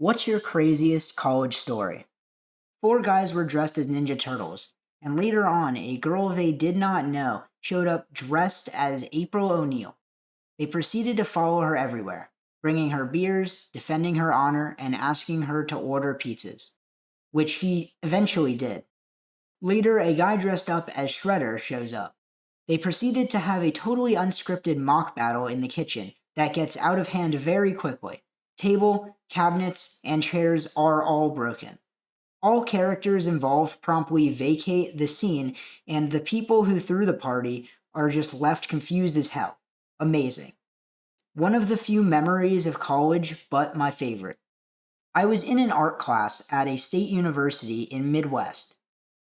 What's your craziest college story? Four guys were dressed as Ninja Turtles, and later on, a girl they did not know showed up dressed as April O'Neil. They proceeded to follow her everywhere, bringing her beers, defending her honor, and asking her to order pizzas, which she eventually did. Later, a guy dressed up as Shredder shows up. They proceeded to have a totally unscripted mock battle in the kitchen that gets out of hand very quickly. Table, cabinets, and chairs are all broken. All characters involved promptly vacate the scene, and the people who threw the party are just left confused as hell. Amazing. One of the few memories of college, but my favorite. I was in an art class at a state university in Midwest,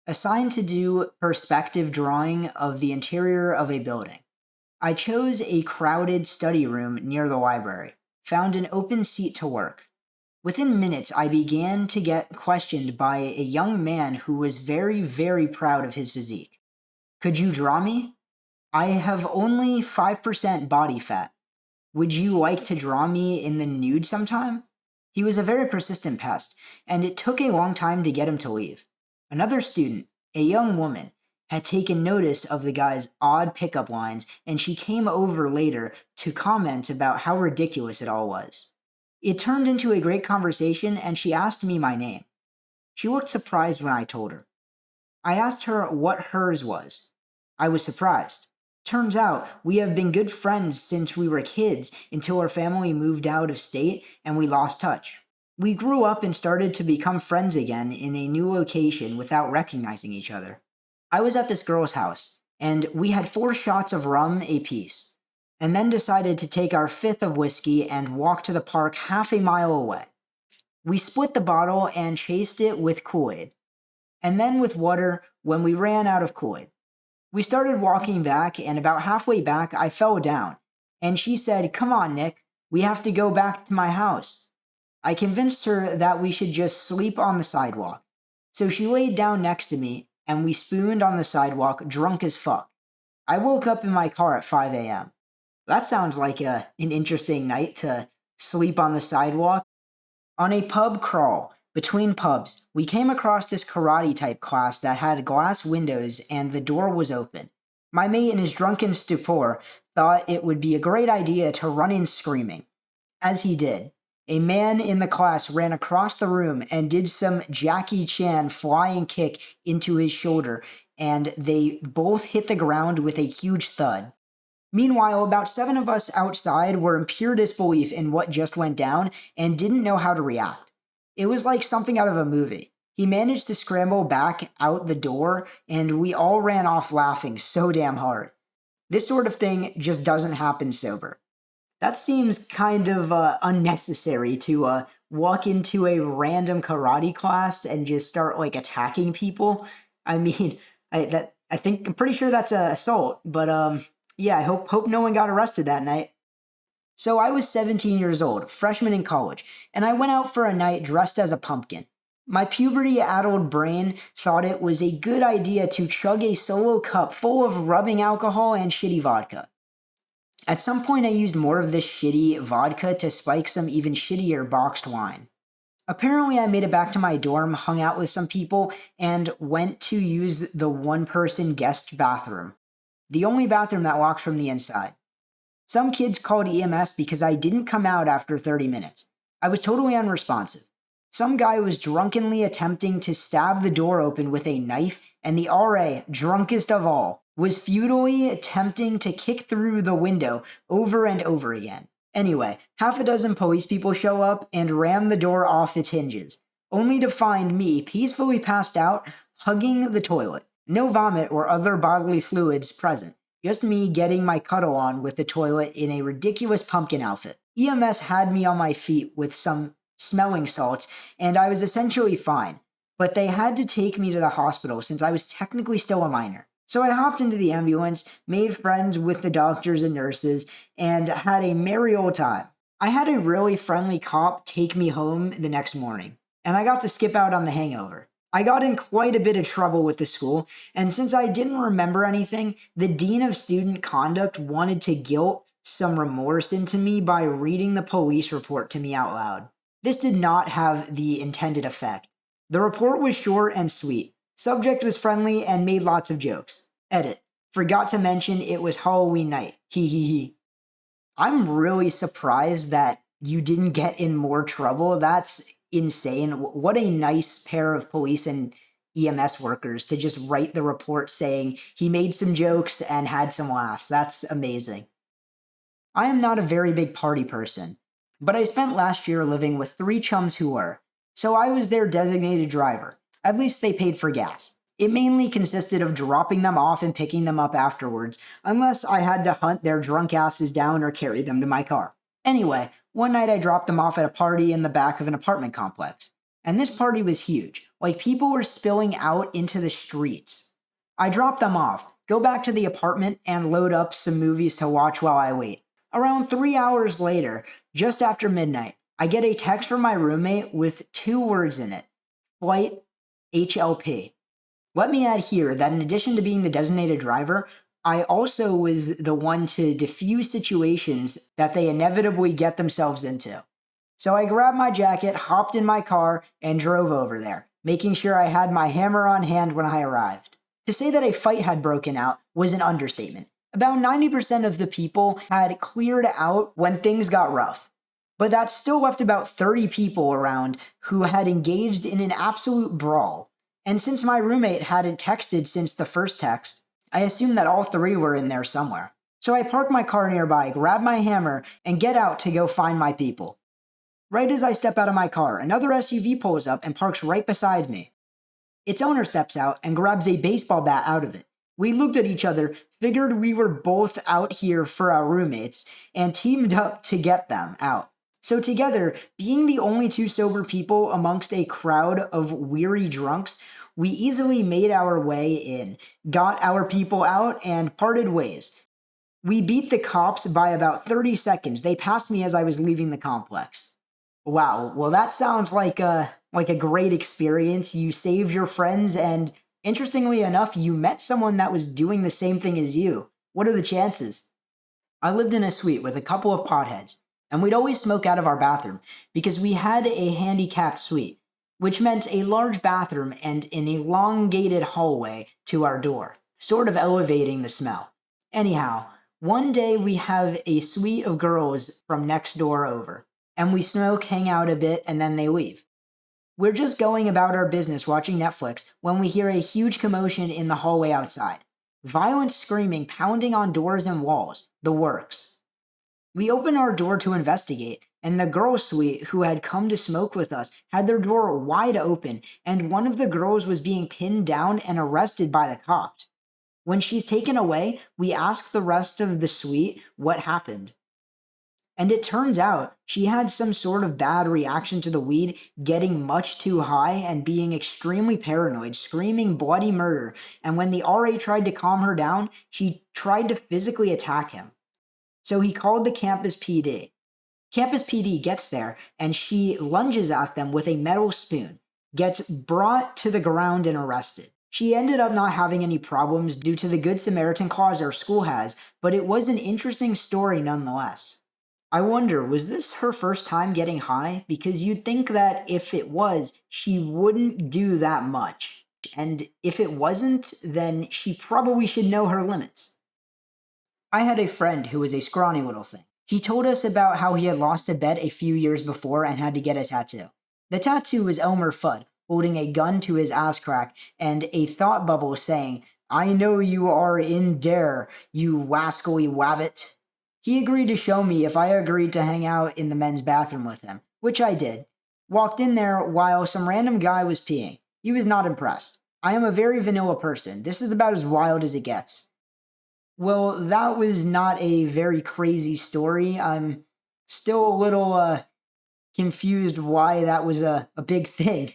assigned to do perspective drawing of the interior of a building. I chose a crowded study room near the library, found an open seat to work. Within minutes, I began to get questioned by a young man who was very, very proud of his physique. Could you draw me? I have only 5% body fat. Would you like to draw me in the nude sometime? He was a very persistent pest, and it took a long time to get him to leave. Another student, a young woman, had taken notice of the guy's odd pickup lines, and she came over later to comment about how ridiculous it all was. It turned into a great conversation, and she asked me my name. She looked surprised when I told her. I asked her what hers was. I was surprised. Turns out, we have been good friends since we were kids until our family moved out of state and we lost touch. We grew up and started to become friends again in a new location without recognizing each other. I was at this girl's house, and we had 4 shots of rum apiece, and then decided to take our 5th of whiskey and walk to the park half a mile away. We split the bottle and chased it with Kool-Aid, and then with water when we ran out of Kool-Aid. We started walking back, and about halfway back, I fell down, and she said, "Come on, Nick, we have to go back to my house." I convinced her that we should just sleep on the sidewalk. So she laid down next to me, and we spooned on the sidewalk, drunk as fuck. I woke up in my car at 5 a.m. That sounds like an interesting night to sleep on the sidewalk. On a pub crawl between pubs, we came across this karate type class that had glass windows and the door was open. My mate, in his drunken stupor, thought it would be a great idea to run in screaming. As he did, a man in the class ran across the room and did some Jackie Chan flying kick into his shoulder, and they both hit the ground with a huge thud. Meanwhile, about 7 of us outside were in pure disbelief in what just went down and didn't know how to react. It was like something out of a movie. He managed to scramble back out the door, and we all ran off laughing so damn hard. This sort of thing just doesn't happen sober. That seems kind of unnecessary to walk into a random karate class and just start like attacking people. I mean, I'm pretty sure that's a assault, but yeah, I hope no one got arrested that night. So I was 17 years old, freshman in college, and I went out for a night dressed as a pumpkin. My puberty-addled brain thought it was a good idea to chug a solo cup full of rubbing alcohol and shitty vodka. At some point, I used more of this shitty vodka to spike some even shittier boxed wine. Apparently, I made it back to my dorm, hung out with some people, and went to use the one-person guest bathroom. The only bathroom that locks from the inside. Some kids called EMS because I didn't come out after 30 minutes. I was totally unresponsive. Some guy was drunkenly attempting to stab the door open with a knife, and the RA, drunkest of all, was futilely attempting to kick through the window over and over again. Anyway, half a dozen police people show up and ram the door off its hinges, only to find me peacefully passed out, hugging the toilet. No vomit or other bodily fluids present. Just me getting my cuddle on with the toilet in a ridiculous pumpkin outfit. EMS had me on my feet with some smelling salts, and I was essentially fine, but they had to take me to the hospital since I was technically still a minor. So I hopped into the ambulance, made friends with the doctors and nurses, and had a merry old time. I had a really friendly cop take me home the next morning, and I got to skip out on the hangover. I got in quite a bit of trouble with the school, and since I didn't remember anything, the dean of student conduct wanted to guilt some remorse into me by reading the police report to me out loud. This did not have the intended effect. The report was short and sweet. Subject was friendly and made lots of jokes. Edit. Forgot to mention it was Halloween night. Hee hee hee. I'm really surprised that you didn't get in more trouble. That's insane. What a nice pair of police and EMS workers to just write the report saying he made some jokes and had some laughs. That's amazing. I am not a very big party person, but I spent last year living with 3 chums who were, so I was their designated driver. At least they paid for gas. It mainly consisted of dropping them off and picking them up afterwards, unless I had to hunt their drunk asses down or carry them to my car. Anyway, one night I dropped them off at a party in the back of an apartment complex. And this party was huge, like people were spilling out into the streets. I drop them off, go back to the apartment, and load up some movies to watch while I wait. Around 3 hours later, just after midnight, I get a text from my roommate with 2 words in it: Flight HLP. Let me add here that in addition to being the designated driver, I also was the one to diffuse situations that they inevitably get themselves into. So I grabbed my jacket, hopped in my car, and drove over there, making sure I had my hammer on hand when I arrived. To say that a fight had broken out was an understatement. About 90% of the people had cleared out when things got rough. But that still left about 30 people around who had engaged in an absolute brawl. And since my roommate hadn't texted since the first text, I assumed that all 3 were in there somewhere. So I park my car nearby, grab my hammer, and get out to go find my people. Right as I step out of my car, another SUV pulls up and parks right beside me. Its owner steps out and grabs a baseball bat out of it. We looked at each other, figured we were both out here for our roommates, and teamed up to get them out. So together, being the only 2 sober people amongst a crowd of weary drunks, we easily made our way in, got our people out, and parted ways. We beat the cops by about 30 seconds. They passed me as I was leaving the complex. Wow, well that sounds like a great experience. You saved your friends, and interestingly enough, you met someone that was doing the same thing as you. What are the chances? I lived in a suite with a couple of potheads, and we'd always smoke out of our bathroom because we had a handicapped suite, which meant a large bathroom and an elongated hallway to our door, sort of elevating the smell. Anyhow, one day we have a suite of girls from next door over, and we smoke, hang out a bit, and then they leave. We're just going about our business watching Netflix when we hear a huge commotion in the hallway outside. Violent screaming, pounding on doors and walls, the works. We open our door to investigate, and the girls' suite who had come to smoke with us had their door wide open, and one of the girls was being pinned down and arrested by the cops. When she's taken away, we ask the rest of the suite what happened. And it turns out she had some sort of bad reaction to the weed, getting much too high and being extremely paranoid, screaming bloody murder, and when the RA tried to calm her down, she tried to physically attack him. So he called the campus PD. Campus PD gets there, and she lunges at them with a metal spoon, gets brought to the ground and arrested. She ended up not having any problems due to the Good Samaritan clause our school has, but it was an interesting story nonetheless. I wonder, was this her first time getting high? Because you'd think that if it was, she wouldn't do that much. And if it wasn't, then she probably should know her limits. I had a friend who was a scrawny little thing. He told us about how he had lost a bet a few years before and had to get a tattoo. The tattoo was Elmer Fudd, holding a gun to his ass crack and a thought bubble saying, "I know you are in dare, you wascally wabbit." He agreed to show me if I agreed to hang out in the men's bathroom with him, which I did. Walked in there while some random guy was peeing. He was not impressed. I am a very vanilla person. This is about as wild as it gets. Well, that was not a very crazy story. I'm still a little confused why that was a big thing.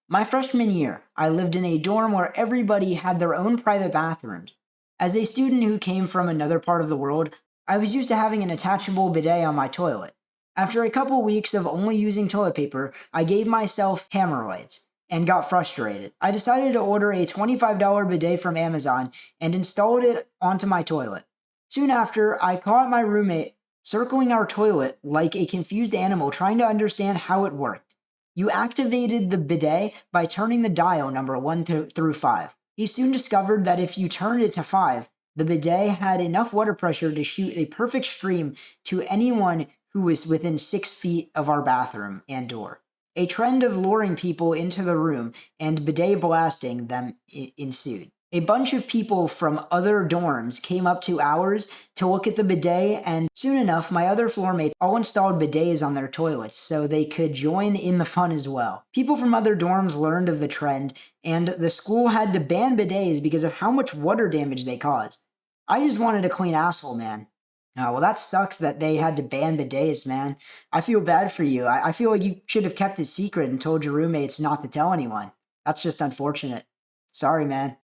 My freshman year, I lived in a dorm where everybody had their own private bathrooms. As a student who came from another part of the world, I was used to having an attachable bidet on my toilet. After a couple weeks of only using toilet paper, I gave myself hemorrhoids and got frustrated. I decided to order a $25 bidet from Amazon and installed it onto my toilet. Soon after, I caught my roommate circling our toilet like a confused animal trying to understand how it worked. You activated the bidet by turning the dial number 1 through 5. He soon discovered that if you turned it to 5, the bidet had enough water pressure to shoot a perfect stream to anyone who was within 6 feet of our bathroom and door. A trend of luring people into the room and bidet blasting them ensued. A bunch of people from other dorms came up to ours to look at the bidet, and soon enough, my other floor mates all installed bidets on their toilets so they could join in the fun as well. People from other dorms learned of the trend, and the school had to ban bidets because of how much water damage they caused. I just wanted a clean asshole, man. Well, that sucks that they had to ban bidets, man. I feel bad for you. I feel like you should have kept it secret and told your roommates not to tell anyone. That's just unfortunate. Sorry, man.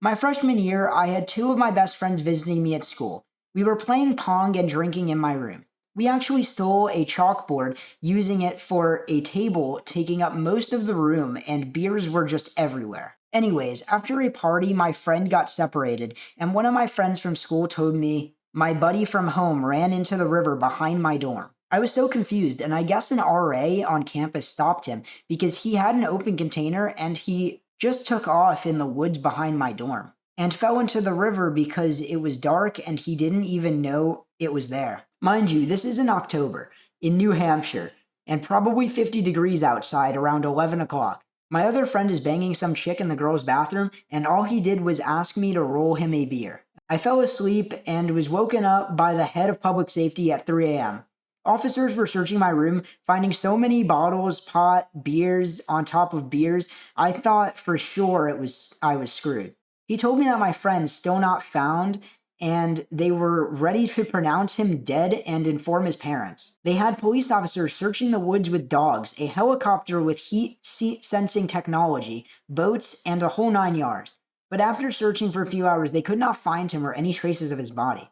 My freshman year, I had 2 of my best friends visiting me at school. We were playing Pong and drinking in my room. We actually stole a chalkboard, using it for a table, taking up most of the room, and beers were just everywhere. Anyways, after a party, my friend got separated, and one of my friends from school told me my buddy from home ran into the river behind my dorm. I was so confused, and I guess an RA on campus stopped him because he had an open container and he just took off in the woods behind my dorm and fell into the river because it was dark and he didn't even know it was there. Mind you, this is in October in New Hampshire and probably 50 degrees outside around 11 o'clock. My other friend is banging some chick in the girls' bathroom, and all he did was ask me to roll him a beer. I fell asleep and was woken up by the head of public safety at 3 a.m. Officers were searching my room, finding so many bottles, pot, beers on top of beers. I thought for sure I was screwed. He told me that my friend's still not found, and they were ready to pronounce him dead and inform his parents. They had police officers searching the woods with dogs, a helicopter with heat sensing technology, boats, and the whole 9 yards. But after searching for a few hours, they could not find him or any traces of his body.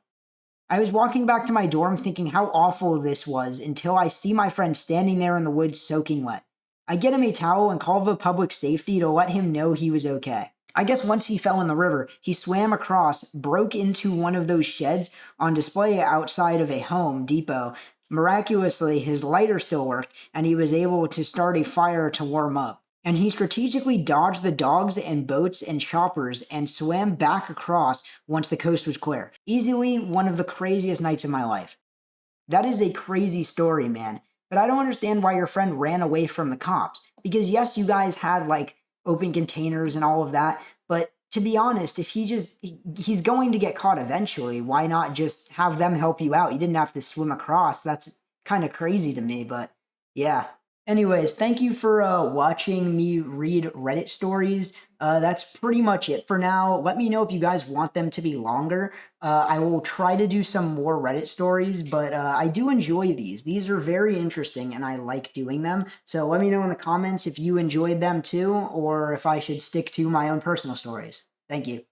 I was walking back to my dorm thinking how awful this was until I see my friend standing there in the woods soaking wet. I get him a towel and call the public safety to let him know he was okay. I guess once he fell in the river, he swam across, broke into one of those sheds on display outside of a Home Depot. Miraculously, his lighter still worked, and he was able to start a fire to warm up. And he strategically dodged the dogs and boats and choppers and swam back across once the coast was clear. Easily one of the craziest nights of my life. That is a crazy story, man. But I don't understand why your friend ran away from the cops. Because yes, you guys had like open containers and all of that, but to be honest, if he's going to get caught eventually, why not just have them help you out? You didn't have to swim across. That's kind of crazy to me, but yeah. Anyways, thank you for watching me read Reddit stories. That's pretty much it for now. Let me know if you guys want them to be longer. I will try to do some more Reddit stories, but I do enjoy these. These are very interesting, and I like doing them. So let me know in the comments if you enjoyed them too, or if I should stick to my own personal stories. Thank you.